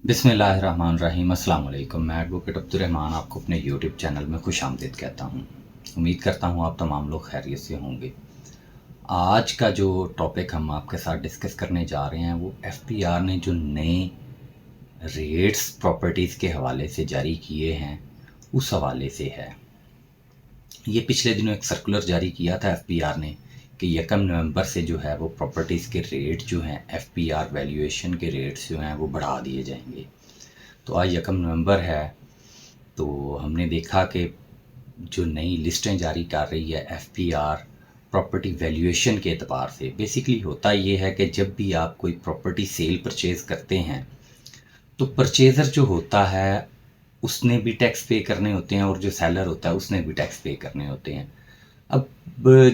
बिस्मिल्लाहिर्रहमानिर्रहीम। अस्सलाम वालेकुम। मैं एडवोकेट अब्दुर्रहमान आपको अपने यूट्यूब चैनल में खुशामदीद कहता हूँ। उम्मीद करता हूँ आप तमाम लोग खैरियत से होंगे। आज का जो टॉपिक हम आपके साथ डिस्कस करने जा रहे हैं वो एफपीआर ने जो नए रेट्स प्रॉपर्टीज़ के हवाले से जारी किए हैं उस हवाले से है। ये पिछले दिनों एक सर्कुलर जारी किया था एफपीआर ने कि 1 नवंबर से जो है वो प्रॉपर्टीज़ के रेट जो हैं एफपीआर वैल्यूएशन के रेट्स जो हैं वो बढ़ा दिए जाएंगे। तो आज 1 नवंबर है, तो हमने देखा कि जो नई लिस्टें जारी कर रही है एफपीआर प्रॉपर्टी वैल्यूएशन के एतबार से। बेसिकली होता ये है कि जब भी आप कोई प्रॉपर्टी सेल परचेज़ करते हैं तो परचेज़र जो होता है उसने भी टैक्स पे करने होते हैं और जो सेलर होता है उसने भी टैक्स पे करने होते हैं। अब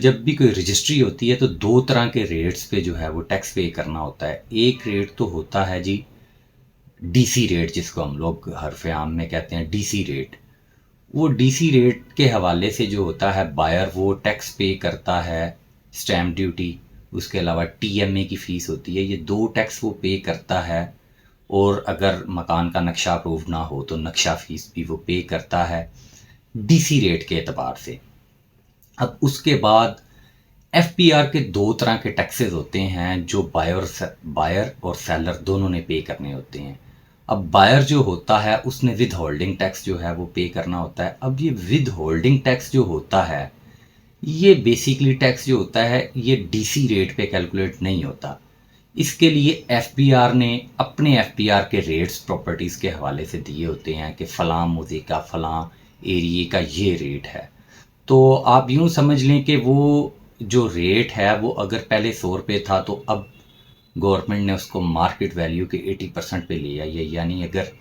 जब भी कोई रजिस्ट्री होती है तो दो तरह के रेट्स पे जो है वो टैक्स पे करना होता है। एक रेट तो होता है जी डीसी रेट, जिसको हम लोग हरफ आम में कहते हैं डीसी रेट। वो डीसी रेट के हवाले से जो होता है बायर वो टैक्स पे करता है, स्टैम्प ड्यूटी, उसके अलावा टीएमए की फ़ीस होती है, ये दो टैक्स वो पे करता है। और अगर मकान का नक्शा अप्रूव ना हो तो नक्शा फ़ीस भी वो पे करता है डीसी रेट के एतबार से। अब उसके बाद एफपीआर के दो तरह के टैक्सेस होते हैं जो बायर और सेलर दोनों ने पे करने होते हैं। अब बायर जो होता है उसने विद होल्डिंग टैक्स जो है वो पे करना होता है। अब ये विद होल्डिंग टैक्स जो होता है ये बेसिकली टैक्स जो होता है ये डीसी रेट पे कैलकुलेट नहीं होता। इसके लिए एफपीआर ने अपने एफपीआर के रेट्स प्रॉपर्टीज़ के हवाले से दिए होते हैं कि फ़लाँ मुझे का फ़लाँ एरिए का ये रेट है। तो आप यूँ समझ लें कि वो जो रेट है वो अगर पहले 100 रुपये था तो अब गवर्नमेंट ने उसको मार्केट वैल्यू के 80% पे लिया। ये यानी अगर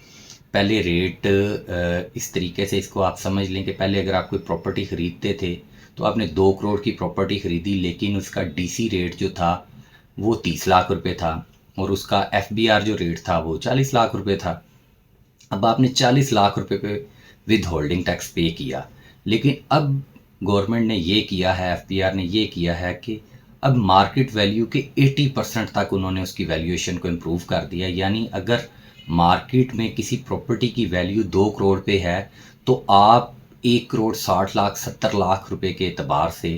पहले रेट इस तरीके से इसको आप समझ लें कि पहले अगर आप कोई प्रॉपर्टी ख़रीदते थे तो आपने 2 करोड़ की प्रॉपर्टी ख़रीदी, लेकिन उसका डीसी रेट जो था वो 30 लाख रुपए था और उसका एफबीआर जो रेट था वो 40 लाख रुपए था। अब आपने 40 लाख रुपए पे विद होल्डिंग टैक्स पे किया, लेकिन अब गवर्नमेंट ने ये किया है, एफपीआर ने ये किया है कि अब मार्केट वैल्यू के 80% तक उन्होंने उसकी वैल्यूएशन को इम्प्रूव कर दिया। यानी अगर मार्केट में किसी प्रॉपर्टी की वैल्यू 2 करोड़ पे है तो आप 1 करोड़ 60 लाख 70 लाख रुपए के एतबार से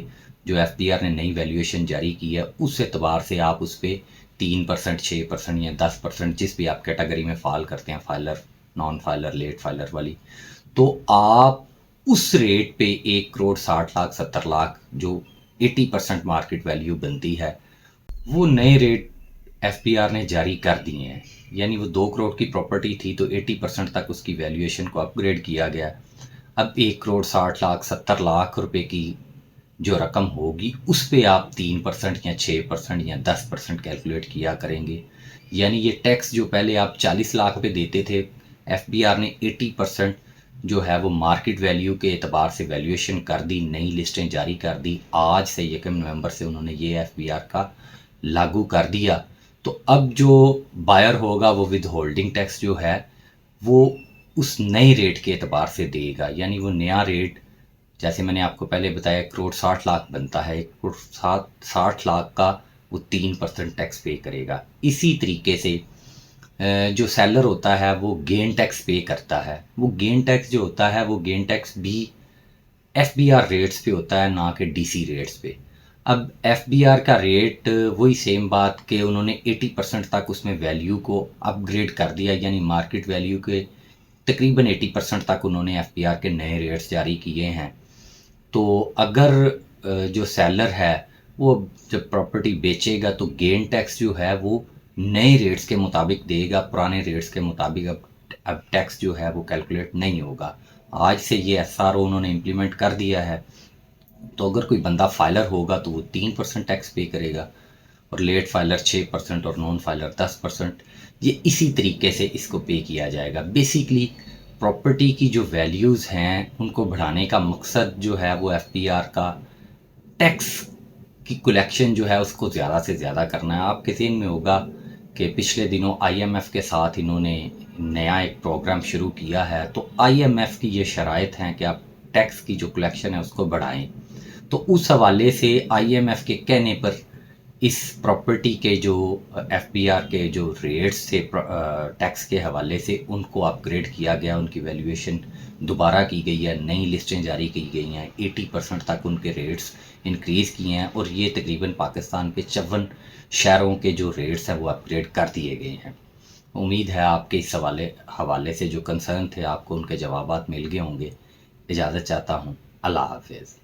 जो एफपीआर ने नई वैल्यूएशन जारी की है उस एतबार से आप उस पर 3%, 6% या 10%, जिस भी आप कैटेगरी में फाल करते हैं, filer, non filer, late filer वाली, तो आप उस रेट पे 1 करोड़ 60 लाख 70 लाख जो 80% मार्केट वैल्यू बनती है वो नए रेट एफपीआर ने जारी कर दिए हैं। यानी वो 2 करोड़ की प्रॉपर्टी थी तो 80% तक उसकी वैल्यूएशन को अपग्रेड किया गया। अब 1 करोड़ 60 लाख 70 लाख रुपए की जो रकम होगी उस पे आप 3% या 6% या 10% कैलकुलेट किया करेंगे। यानी ये टैक्स जो पहले आप 40 लाख पे देते थे, एफबीआर ने 80% जो है वो मार्केट वैल्यू के एतबार से वैल्यूएशन कर दी, नई लिस्टें जारी कर दी। आज से 1 नवंबर से उन्होंने ये एफबीआर का लागू कर दिया। तो अब जो बायर होगा वो विद होल्डिंग टैक्स जो है वो उस नए रेट के एतबार से देगा। यानी वो नया रेट, जैसे मैंने आपको पहले बताया 1 करोड़ 60 लाख बनता है, 1 करोड़ 60 लाख का वो 3% टैक्स पे करेगा। इसी तरीके से जो सेलर होता है वो गेन टैक्स पे करता है। वो गेन टैक्स जो होता है वो गेन टैक्स भी एफबीआर रेट्स पे होता है, ना कि डीसी रेट्स पे। अब एफबीआर का रेट वही सेम बात कि उन्होंने 80% तक उसमें वैल्यू को अपग्रेड कर दिया। यानी मार्केट वैल्यू के तकरीबन 80% तक उन्होंने एफबीआर के नए रेट्स जारी किए हैं। तो अगर जो सेलर है वो जब प्रॉपर्टी बेचेगा तो गेन टैक्स जो है वो नए रेट्स के मुताबिक देगा, पुराने रेट्स के मुताबिक अब टैक्स जो है वो कैलकुलेट नहीं होगा। आज से ये एसआरओ उन्होंने इम्प्लीमेंट कर दिया है। तो अगर कोई बंदा फाइलर होगा तो वो 3% टैक्स पे करेगा और लेट फाइलर 6% और नॉन फाइलर 10%। ये इसी तरीके से इसको पे किया जाएगा। बेसिकली प्रॉपर्टी की जो वैल्यूज़ हैं उनको बढ़ाने का मकसद जो है वो एफपीआर का टैक्स की कलेक्शन जो है उसको ज़्यादा से ज़्यादा करना है। आपके ज़हन में होगा कि पिछले दिनों आईएमएफ के साथ इन्होंने नया एक प्रोग्राम शुरू किया है। तो आईएमएफ की ये शराइत हैं कि आप टैक्स की जो कलेक्शन है उसको बढ़ाएं। तो उस हवाले से आईएमएफ के कहने पर इस प्रॉपर्टी के जो एफबीआर के जो रेट्स थे टैक्स के हवाले से, उनको अपग्रेड किया गया, उनकी वैल्यूएशन दोबारा की गई है, नई लिस्टें जारी की गई हैं, 80% तक उनके रेट्स इंक्रीज़ किए हैं और ये तकरीबन पाकिस्तान के 54 शहरों के जो रेट्स हैं वो अपग्रेड कर दिए गए हैं। उम्मीद है आपके इस हवाले से जो कंसर्न थे आपको उनके जवाबात मिल गए होंगे। इजाज़त चाहता हूँ। अल्लाह हाफ़िज़।